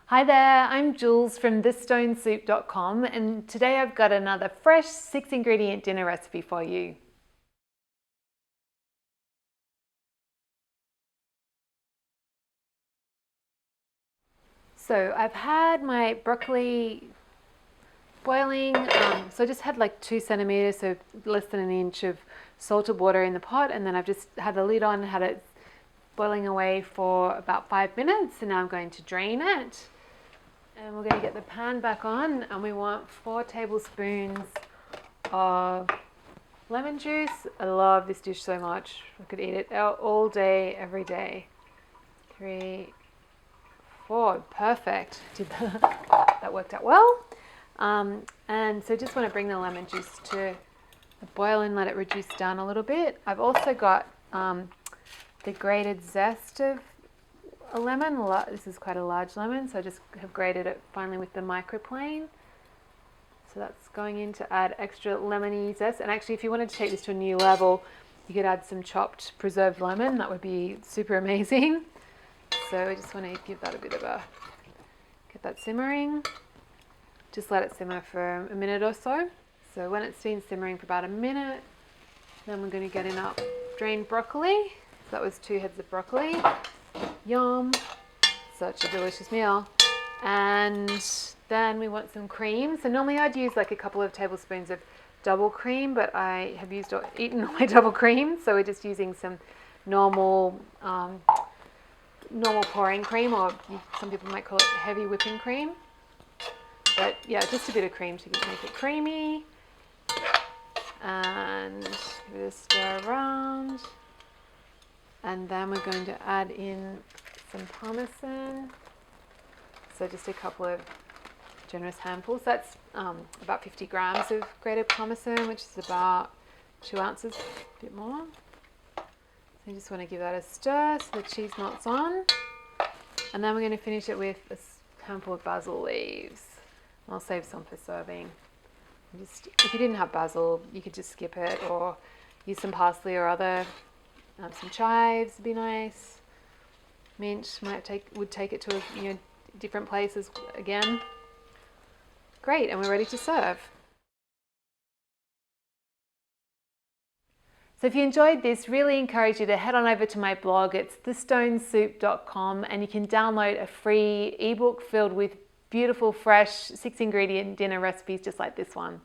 Hi there, I'm Jules from thesstonesoup.com and today I've got another fresh 6-ingredient dinner recipe for you. So I've had my broccoli boiling, so I just had like 2 centimeters, so less than an inch of salted water in the pot, and then I've just had the lid on, had it boiling away for about 5 minutes, and now I'm going to drain it. And we're going to get the pan back on, and we want 4 tablespoons of lemon juice. I love this dish so much. I could eat it out all day, every day. 3, 4, perfect. That worked out well. And so just want to bring the lemon juice to a boil and let it reduce down a little bit. I've also got the grated zest of a lemon. This is quite a large lemon, so I just have grated it finely with the microplane. So that's going in to add extra lemony zest. And actually, if you wanted to take this to a new level, you could add some chopped preserved lemon. That would be super amazing. So I just want to give that a bit of get that simmering. Just let it simmer for a minute or so. So when it's been simmering for about a minute, then we're going to get in our drained broccoli. So that was 2 heads of broccoli. Yum, such a delicious meal. And then we want some cream. So normally I'd use like a couple of tablespoons of double cream, but I have eaten all my double cream, so we're just using some normal pouring cream, or some people might call it heavy whipping cream. But yeah, just a bit of cream to make it creamy. And give it a stir around. And then we're going to add in some Parmesan. So just a couple of generous handfuls. That's about 50 grams of grated Parmesan, which is about 2 ounces, a bit more. So you just want to give that a stir so the cheese melts on. And then we're going to finish it with a handful of basil leaves. I'll save some for serving. If you didn't have basil, you could just skip it, or use some parsley or other. Some chives would be nice. Mint would take it to different places again. Great, and we're ready to serve. So if you enjoyed this, really encourage you to head on over to my blog. It's thesstonesoup.com, and you can download a free ebook filled with beautiful, fresh 6-ingredient dinner recipes just like this one.